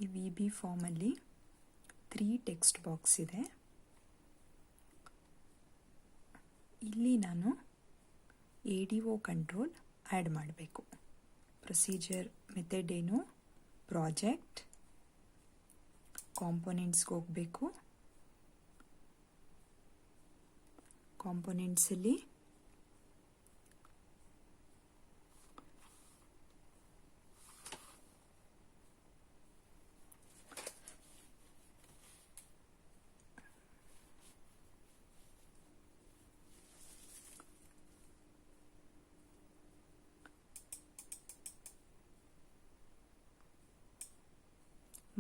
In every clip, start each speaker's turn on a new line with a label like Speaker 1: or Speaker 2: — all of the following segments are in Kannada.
Speaker 1: ಈ ವಿ ಬಿ ಫಾರ್ಮಲ್ಲಿ 3 ಟೆಕ್ಸ್ಟ್ ಬಾಕ್ಸ್ ಇದೆ. ಇಲ್ಲಿ ನಾನು ADO ಕಂಟ್ರೋಲ್ ಆ್ಯಡ್ ಮಾಡಬೇಕು. ಪ್ರೊಸೀಜರ್ ಮೆಥಡ್ ಏನು, ಪ್ರಾಜೆಕ್ಟ್, ಕಾಂಪೊನೆಂಟ್ಸ್ಗೆ ಹೋಗಬೇಕು. ಕಾಂಪೊನೆಂಟ್ಸಲ್ಲಿ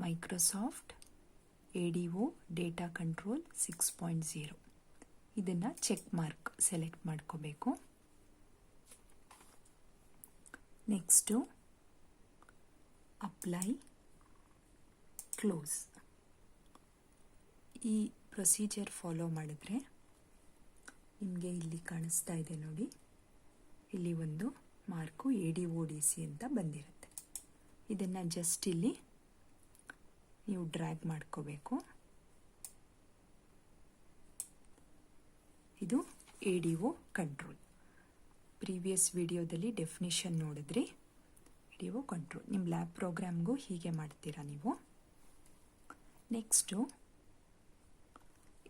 Speaker 1: ಮೈಕ್ರೋಸಾಫ್ಟ್ ADO ಡೇಟಾ ಕಂಟ್ರೋಲ್ 6.0 ಇದನ್ನು ಚೆಕ್ ಮಾರ್ಕ್ ಸೆಲೆಕ್ಟ್ ಮಾಡ್ಕೋಬೇಕು. Next apply, close. ಈ ಪ್ರೊಸೀಜರ್ ಫಾಲೋ ಮಾಡಿದ್ರೆ ನಿಮಗೆ ಇಲ್ಲಿ ಕಾಣಿಸ್ತಾ ಇದೆ ನೋಡಿ, ಇಲ್ಲಿ ಒಂದು ಮಾರ್ಕು ADODC ಅಂತ ಬಂದಿರುತ್ತೆ. ಇದನ್ನು ಜಸ್ಟ್ ಇಲ್ಲಿ ನೀವು ಡ್ರ್ಯಾಗ್ ಮಾಡ್ಕೋಬೇಕು. ಇದು ADO ಕಂಟ್ರೋಲ್. ಪ್ರೀವಿಯಸ್ ವಿಡಿಯೋದಲ್ಲಿ ಡೆಫಿನಿಷನ್ ನೋಡಿದ್ರಿ. ADO ಕಂಟ್ರೋಲ್ ನಿಮ್ಮ ಲ್ಯಾಬ್ ಪ್ರೋಗ್ರಾಮ್ಗೂ ಹೀಗೆ ಮಾಡ್ತೀರಾ ನೀವು. ನೆಕ್ಸ್ಟು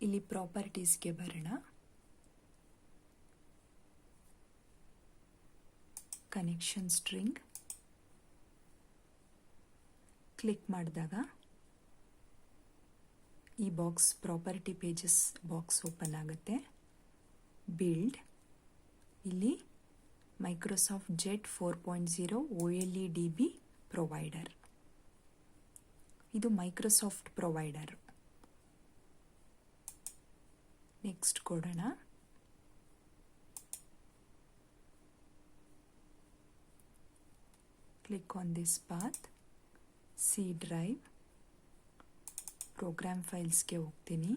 Speaker 1: ಇಲ್ಲಿ ಪ್ರಾಪರ್ಟೀಸ್ಗೆ ಬರೋಣ. ಕನೆಕ್ಷನ್ ಸ್ಟ್ರಿಂಗ್ ಕ್ಲಿಕ್ ಮಾಡಿದಾಗ ಈ box property pages box open ಆಗುತ್ತೆ. ಬಿಲ್ಡ್, ಇಲ್ಲಿ ಮೈಕ್ರೋಸಾಫ್ಟ್ ಜೆಟ್ 4.0 OLEDB ಪ್ರೊವೈಡರ್. ಇದು ಮೈಕ್ರೋಸಾಫ್ಟ್ ಪ್ರೊವೈಡರ್. ನೆಕ್ಸ್ಟ್ ಕೊಡೋಣ. Click on this path. C drive, program ಫೈಲ್ಸ್ಗೆ ಹೋಗ್ತೀನಿ.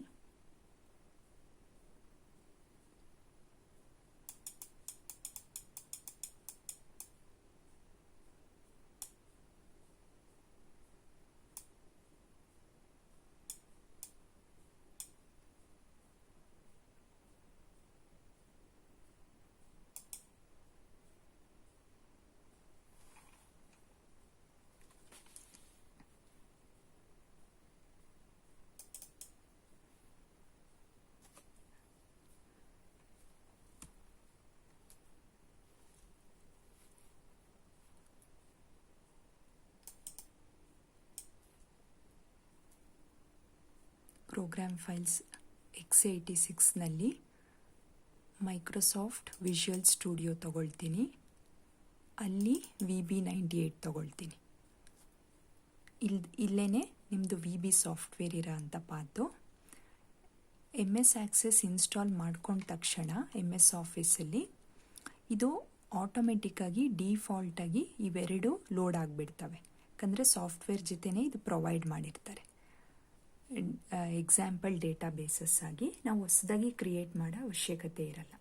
Speaker 1: ಪ್ರೋಗ್ರಾಮ್ ಫೈಲ್ಸ್ x86ನಲ್ಲಿ ಮೈಕ್ರೋಸಾಫ್ಟ್ ವಿಷುವಲ್ ಸ್ಟುಡಿಯೋ ತಗೊಳ್ತೀನಿ. ಅಲ್ಲಿ VB98 ತಗೊಳ್ತೀನಿ. ಇಲ್ಲೇ ನಿಮ್ಮದು VB ಸಾಫ್ಟ್ವೇರ್ ಇರೋ ಅಂಥ ಪಾತು. MS ಆಕ್ಸೆಸ್ ಇನ್ಸ್ಟಾಲ್ ಮಾಡ್ಕೊಂಡ ತಕ್ಷಣ MS ಆಫೀಸಲ್ಲಿ ಇದು ಆಟೋಮೆಟಿಕ್ಕಾಗಿ ಡಿಫಾಲ್ಟಾಗಿ ಇವೆರಡು ಲೋಡ್ ಆಗಿಬಿಡ್ತವೆ. ಯಾಕಂದರೆ ಸಾಫ್ಟ್ವೇರ್ ಜೊತೆನೇ ಇದು ಪ್ರೊವೈಡ್ ಮಾಡಿರ್ತಾರೆ. ಎಕ್ಸಾಂಪಲ್ ಡೇಟಾ ಬೇಸಸ್ ಆಗಿ ನಾವು ಹೊಸದಾಗಿ ಕ್ರಿಯೇಟ್ ಮಾಡೋ ಅವಶ್ಯಕತೆ ಇರಲ್ಲ.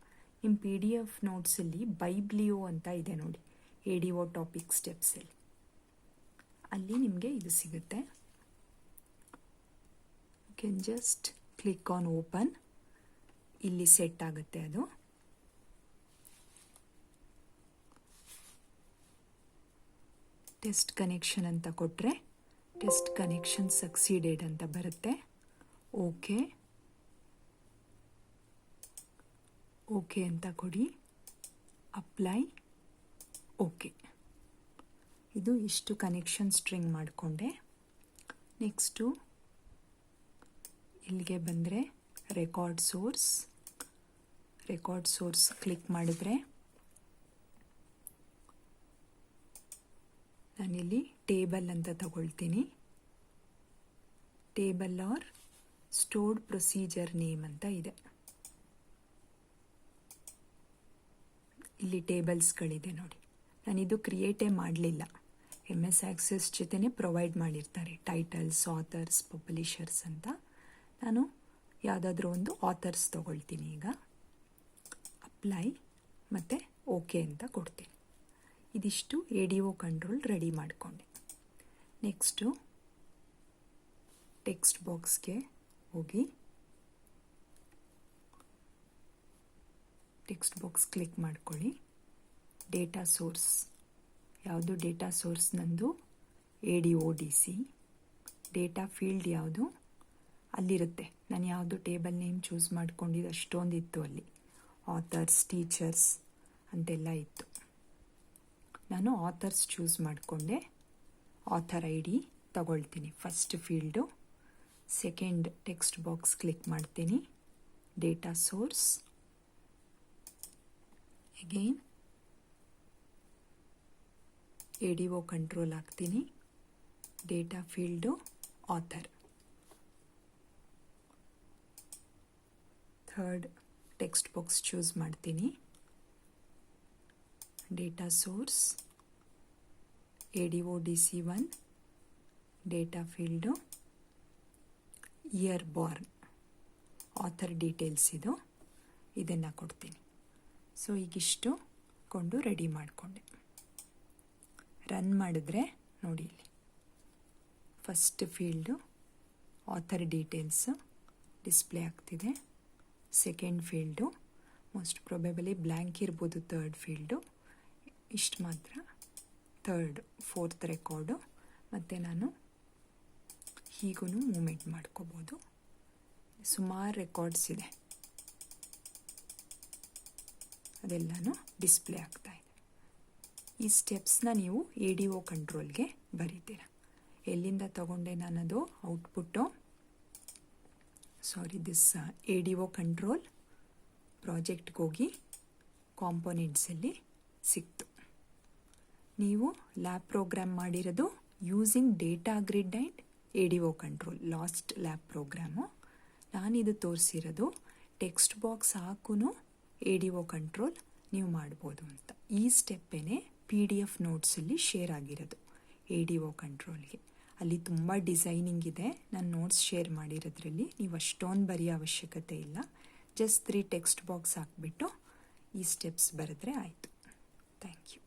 Speaker 1: ನಿಮ್ಮ PDF ನೋಟ್ಸಲ್ಲಿ ಬೈಬ್ಲಿಯೋ ಅಂತ ಇದೆ ನೋಡಿ, ADO ಟಾಪಿಕ್ ಸ್ಟೆಪ್ಸಲ್ಲಿ, ಅಲ್ಲಿ ನಿಮಗೆ ಇದು ಸಿಗುತ್ತೆ. You can just click on open. ಇಲ್ಲಿ ಸೆಟ್ ಆಗುತ್ತೆ ಅದು. ಟೆಸ್ಟ್ ಕನೆಕ್ಷನ್ ಅಂತ ಕೊಟ್ಟರೆ ಟೆಸ್ಟ್ ಕನೆಕ್ಷನ್ ಸಕ್ಸೀಡೆಡ್ ಅಂತ ಬರುತ್ತೆ. ಓಕೆ ಓಕೆ ಅಂತ ಕೊಡಿ. Apply, okay. ಇದು ಇಷ್ಟು ಕನೆಕ್ಷನ್ ಸ್ಟ್ರಿಂಗ್ ಮಾಡಿಕೊಂಡೆ. ನೆಕ್ಸ್ಟು ಇಲ್ಲಿಗೆ ಬಂದರೆ ರೆಕಾರ್ಡ್ ಸೋರ್ಸ್ ಕ್ಲಿಕ್ ಮಾಡಿದ್ರೆ ನಾನಿಲ್ಲಿ ಟೇಬಲ್ ಅಂತ ತಗೊಳ್ತೀನಿ. Table or stored procedure name ಅಂತ ಇದೆ. ಇಲ್ಲಿ ಟೇಬಲ್ಸ್ಗಳಿದೆ ನೋಡಿ. ನಾನಿದು ಕ್ರಿಯೇಟೇ ಮಾಡಲಿಲ್ಲ. MS ಆಕ್ಸೆಸ್ ಜೊತೆನೇ ಪ್ರೊವೈಡ್ ಮಾಡಿರ್ತಾರೆ ಟೈಟಲ್ಸ್, ಆಥರ್ಸ್, ಪಬ್ಲಿಷರ್ಸ್ ಅಂತ. ನಾನು ಯಾವುದಾದ್ರೂ ಒಂದು ಆಥರ್ಸ್ ತಗೊಳ್ತೀನಿ. ಈಗ ಅಪ್ಲೈ ಮತ್ತು ಓಕೆ ಅಂತ ಕೊಡ್ತೀನಿ. ಇದಿಷ್ಟು ADO ಕಂಟ್ರೋಲ್ ರೆಡಿ ಮಾಡಿಕೊಂಡೆ. ನೆಕ್ಸ್ಟು ಟೆಕ್ಸ್ಟ್ ಬಾಕ್ಸ್ಗೆ ಹೋಗಿ ಟೆಕ್ಸ್ಟ್ ಬಾಕ್ಸ್ ಕ್ಲಿಕ್ ಮಾಡ್ಕೊಳ್ಳಿ. ಡೇಟಾ ಸೋರ್ಸ್ ಯಾವುದು? ಡೇಟಾ ಸೋರ್ಸ್ ನಂದು ADODC. ಡೇಟಾ ಫೀಲ್ಡ್ ಯಾವುದು? ಅಲ್ಲಿರುತ್ತೆ. ನಾನು ಯಾವುದು ಟೇಬಲ್ ನೇಮ್ ಚೂಸ್ ಮಾಡ್ಕೊಂಡಿದ್ದು ಅಷ್ಟೊಂದಿತ್ತು ಅಲ್ಲಿ. ಆಥರ್ಸ್, ಟೀಚರ್ಸ್ ಅಂತೆಲ್ಲ ಇತ್ತು. ನಾನು ಆಥರ್ಸ್ ಚೂಸ್ ಮಾಡಿಕೊಂಡೆ. ಆಥರ್ ID ತಗೊಳ್ತೀನಿ first field. Second text box click ಮಾಡ್ತೀನಿ. Data source, again ADO control ಹಾಕ್ತೀನಿ. Data field author. Third text box choose ಮಾಡ್ತೀನಿ. Data source ADODC1. Data field year born. Author details ಇದನ್ನು ಕೊಡ್ತೀನಿ. ಸೊ ಈಗಿಷ್ಟು ಕೊಂಡು ರೆಡಿ ಮಾಡಿಕೊಂಡೆ. ರನ್ ಮಾಡಿದ್ರೆ ನೋಡಿ, ಇಲ್ಲಿ first field author details display ಆಗ್ತಿದೆ. Second field most probably blank ಇರ್ಬೋದು. ಥರ್ಡ್ ಫೀಲ್ಡು ಇಷ್ಟು ಮಾತ್ರ. Fourth record. ಮತ್ತು ನಾನು ಹೀಗೂ ಮೂಮೆಂಟ್ ಮಾಡ್ಕೋಬೋದು. ಸುಮಾರು ರೆಕಾರ್ಡ್ಸ್ ಇದೆ, ಅದೆಲ್ಲನೂ ಡಿಸ್ಪ್ಲೇ ಆಗ್ತಾ ಇದೆ. ಈ ಸ್ಟೆಪ್ಸ್ನ ನೀವು ADO ಕಂಟ್ರೋಲ್ಗೆ ಬರೀತೀರ. ಎಲ್ಲಿಂದ ತಗೊಂಡೆ ನಾನದು ಔಟ್ಪುಟ್ಟು? ದಿಸ್ ADO ಕಂಟ್ರೋಲ್ ಪ್ರಾಜೆಕ್ಟ್ಗೆ ಹೋಗಿ ಕಾಂಪೊನೆಂಟ್ಸಲ್ಲಿ ಸಿಕ್ತು. ನೀವು ಲ್ಯಾಬ್ ಪ್ರೋಗ್ರಾಮ್ ಮಾಡಿರೋದು using data grid and ADO control, last lab program. ನಾನಿದು ತೋರಿಸಿರೋದು ಟೆಕ್ಸ್ಟ್ ಬಾಕ್ಸ್ ಹಾಕೂ ADO ಕಂಟ್ರೋಲ್ ನೀವು ಮಾಡ್ಬೋದು ಅಂತ. ಈ ಸ್ಟೆಪ್ಪೇ PDF ನೋಟ್ಸಲ್ಲಿ ಶೇರ್ ಆಗಿರೋದು ADO ಕಂಟ್ರೋಲ್ಗೆ. ಅಲ್ಲಿ ತುಂಬ ಡಿಸೈನಿಂಗ್ ಇದೆ. ನಾನು ನೋಟ್ಸ್ ಶೇರ್ ಮಾಡಿರೋದ್ರಲ್ಲಿ ನೀವು ಅಷ್ಟೊಂದು ಬರೆಯೋ ಅವಶ್ಯಕತೆ ಇಲ್ಲ. ಜಸ್ಟ್ 3 ಟೆಕ್ಸ್ಟ್ ಬಾಕ್ಸ್ ಹಾಕ್ಬಿಟ್ಟು ಈ ಸ್ಟೆಪ್ಸ್ ಬರೆದ್ರೆ ಆಯಿತು. Thank you.